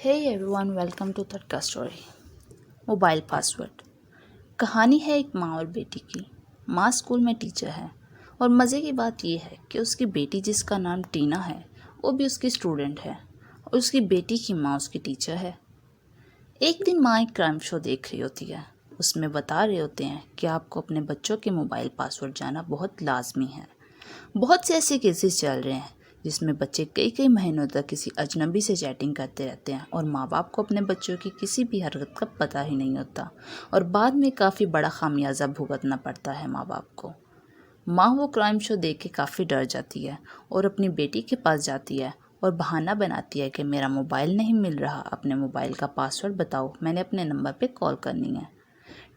Hey everyone, welcome to Tadka Story. Mobile password. कहानी है एक माँ और बेटी की। माँ स्कूल में टीचर है और मज़े की बात यह है कि उसकी बेटी जिसका नाम टीना है वो भी उसकी स्टूडेंट है और उसकी बेटी की माँ उसकी टीचर है। एक दिन माँ एक क्राइम शो देख रही होती है। उसमें बता रहे होते हैं कि आपको अपने बच्चों के मोबाइल पासवर्ड जानना बहुत लाजमी है। बहुत से ऐसे केसेस चल रहे हैं जिसमें बच्चे कई कई महीनों तक किसी अजनबी से चैटिंग करते रहते हैं और माँ बाप को अपने बच्चों की किसी भी हरकत का पता ही नहीं होता और बाद में काफ़ी बड़ा खामियाजा भुगतना पड़ता है माँ बाप को। माँ वो क्राइम शो देख के काफ़ी डर जाती है और अपनी बेटी के पास जाती है और बहाना बनाती है कि मेरा मोबाइल नहीं मिल रहा, अपने मोबाइल का पासवर्ड बताओ, मैंने अपने नंबर पे कॉल करनी है।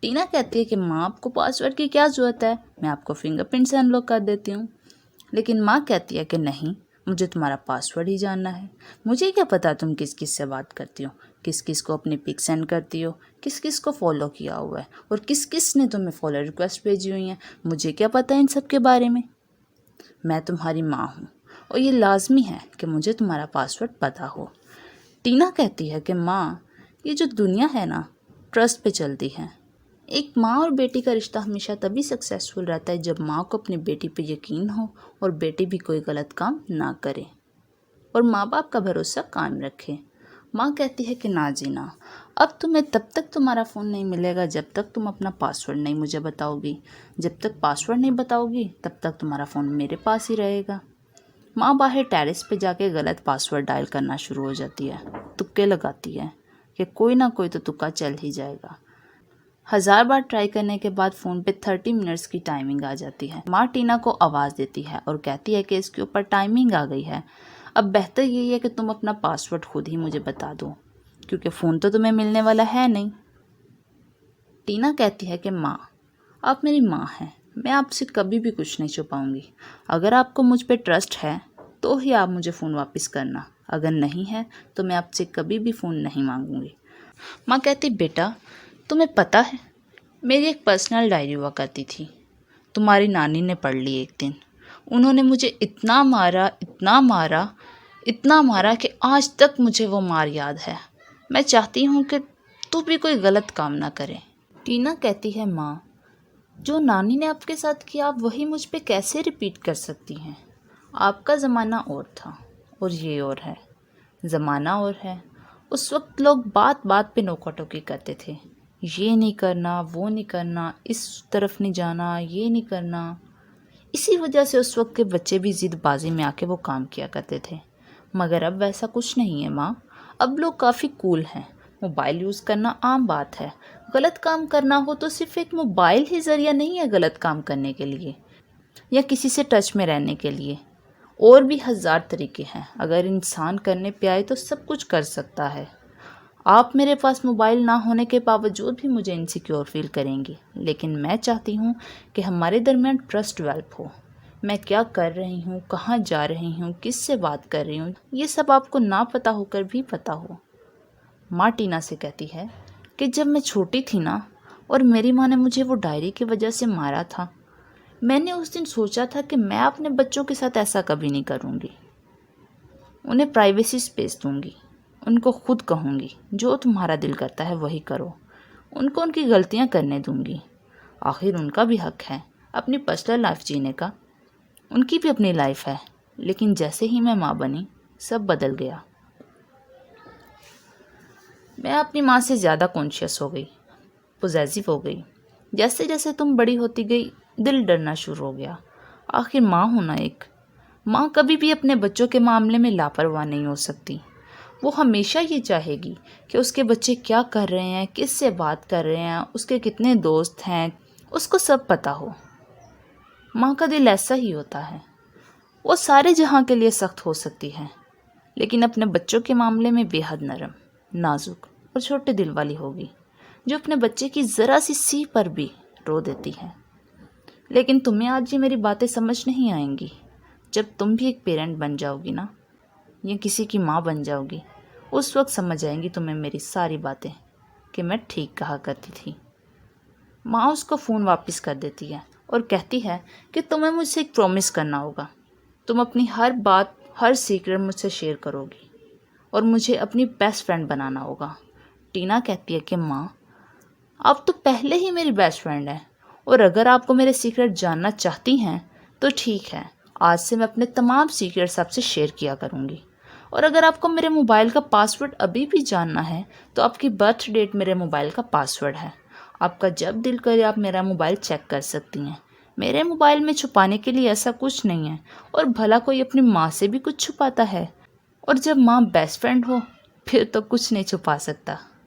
टीना कहती है कि माँ आपको पासवर्ड की क्या ज़रूरत है, मैं आपको फिंगरप्रिंट से अनलॉक कर देती हूँ। लेकिन माँ कहती है कि नहीं, मुझे तुम्हारा पासवर्ड ही जानना है। मुझे क्या पता तुम किस किस से बात करती हो, किस किस को अपनी पिक सेंड करती हो, किस किस को फॉलो किया हुआ है और किस किस ने तुम्हें फॉलो रिक्वेस्ट भेजी हुई है। मुझे क्या पता इन सब के बारे में। मैं तुम्हारी माँ हूँ और ये लाजमी है कि मुझे तुम्हारा पासवर्ड पता हो। टीना कहती है कि माँ, ये जो दुनिया है ना, ट्रस्ट पे चलती है। एक माँ और बेटी का रिश्ता हमेशा तभी सक्सेसफुल रहता है जब माँ को अपनी बेटी पे यकीन हो और बेटी भी कोई गलत काम ना करे और माँ बाप का भरोसा कायम रखे। माँ कहती है कि ना जी ना, अब तुम्हें तब तक तुम्हारा फ़ोन नहीं मिलेगा जब तक तुम अपना पासवर्ड नहीं मुझे बताओगी। जब तक पासवर्ड नहीं बताओगी तब तक तुम्हारा फ़ोन मेरे पास ही रहेगा। माँ बाहर टेरेस पे जाके गलत पासवर्ड डायल करना शुरू हो जाती है। तुक्के लगाती है कि कोई ना कोई तो तुक्का चल ही जाएगा। 1000 बार ट्राई करने के बाद फ़ोन पे 30 मिनट्स की टाइमिंग आ जाती है। माँ टीना को आवाज़ देती है और कहती है कि इसके ऊपर टाइमिंग आ गई है, अब बेहतर यही है कि तुम अपना पासवर्ड खुद ही मुझे बता दो क्योंकि फ़ोन तो तुम्हें मिलने वाला है नहीं। टीना कहती है कि माँ, आप मेरी माँ हैं, मैं आपसे कभी भी कुछ नहीं छुपाऊंगी। अगर आपको मुझ पे ट्रस्ट है तो ही आप मुझे फ़ोन वापस करना, अगर नहीं है तो मैं आपसे कभी भी फ़ोन नहीं मांगूंगी। माँ कहती, बेटा तुम्हें पता है मेरी एक पर्सनल डायरी हुआ करती थी, तुम्हारी नानी ने पढ़ ली एक दिन। उन्होंने मुझे इतना मारा, इतना मारा, इतना मारा कि आज तक मुझे वो मार याद है। मैं चाहती हूँ कि तू भी कोई गलत काम ना करे। टीना कहती है, माँ, जो नानी ने आपके साथ किया आप वही मुझ पे कैसे रिपीट कर सकती हैं? आपका ज़माना और था और ये और है। ज़माना और है। उस वक्त लोग बात बात पे नोका-टोकी करते थे, ये नहीं करना, वो नहीं करना, इस तरफ नहीं जाना, ये नहीं करना। इसी वजह से उस वक्त के बच्चे भी ज़िदबाजी में आके वो काम किया करते थे। मगर अब वैसा कुछ नहीं है माँ, अब लोग काफ़ी कूल हैं। मोबाइल यूज़ करना आम बात है। गलत काम करना हो तो सिर्फ एक मोबाइल ही ज़रिया नहीं है गलत काम करने के लिए या किसी से टच में रहने के लिए। और भी 1000 तरीके हैं। अगर इंसान करने पे आए तो सब कुछ कर सकता है। आप मेरे पास मोबाइल ना होने के बावजूद भी मुझे इनसिक्योर फील करेंगी, लेकिन मैं चाहती हूँ कि हमारे दरमियान ट्रस्ट डेवलप हो। मैं क्या कर रही हूँ, कहाँ जा रही हूँ, किस से बात कर रही हूँ, ये सब आपको ना पता होकर भी पता हो। माँ टीना से कहती है कि जब मैं छोटी थी ना और मेरी माँ ने मुझे वो डायरी की वजह से मारा था, मैंने उस दिन सोचा था कि मैं अपने बच्चों के साथ ऐसा कभी नहीं करूँगी। उन्हें प्राइवेसी स्पेस दूंगी, उनको खुद कहूँगी जो तुम्हारा दिल करता है वही करो, उनको उनकी गलतियाँ करने दूंगी। आखिर उनका भी हक है अपनी पर्सनल लाइफ जीने का, उनकी भी अपनी लाइफ है। लेकिन जैसे ही मैं माँ बनी सब बदल गया। मैं अपनी माँ से ज़्यादा कॉन्शियस हो गई, पॉजेसिव हो गई। जैसे जैसे तुम बड़ी होती गई दिल डरना शुरू हो गया। आखिर माँ हूँ ना एक। माँ कभी भी अपने बच्चों के मामले में लापरवाह नहीं हो सकती। वो हमेशा ये चाहेगी कि उसके बच्चे क्या कर रहे हैं, किस से बात कर रहे हैं, उसके कितने दोस्त हैं, उसको सब पता हो। माँ का दिल ऐसा ही होता है। वो सारे जहाँ के लिए सख्त हो सकती है लेकिन अपने बच्चों के मामले में बेहद नरम, नाजुक और छोटे दिल वाली होगी, जो अपने बच्चे की ज़रा सी सी पर भी रो देती है। लेकिन तुम्हें आज ये मेरी बातें समझ नहीं आएंगी। जब तुम भी एक पेरेंट बन जाओगी ना, या किसी की माँ बन जाओगी, उस वक्त समझ आएंगी तुम्हें मेरी सारी बातें कि मैं ठीक कहा करती थी। माँ उसको फ़ोन वापस कर देती है और कहती है कि तुम्हें मुझसे एक प्रॉमिस करना होगा। तुम अपनी हर बात, हर सीक्रेट मुझसे शेयर करोगी اور مجھے اپنی بیسٹ فرینڈ بنانا ہوگا۔ ٹینا کہتی ہے کہ ماں، آپ تو پہلے ہی میری بیسٹ فرینڈ ہیں، اور اگر آپ کو میرے سیکرٹ جاننا چاہتی ہیں تو ٹھیک ہے، آج سے میں اپنے تمام سیکرٹس آپ سے شیئر کیا کروں گی۔ اور اگر آپ کو میرے موبائل کا پاسورڈ ابھی بھی جاننا ہے تو آپ کی برتھ ڈیٹ میرے موبائل کا پاسورڈ ہے۔ آپ کا جب دل کرے آپ میرا موبائل چیک کر سکتی ہیں۔ میرے موبائل میں چھپانے کے لیے ایسا کچھ نہیں ہے، اور بھلا کوئی اپنی ماں سے بھی کچھ چھپاتا ہے؟ اور جب ماں بیسٹ فرینڈ ہو پھر تو کچھ نہیں چھپا سکتا۔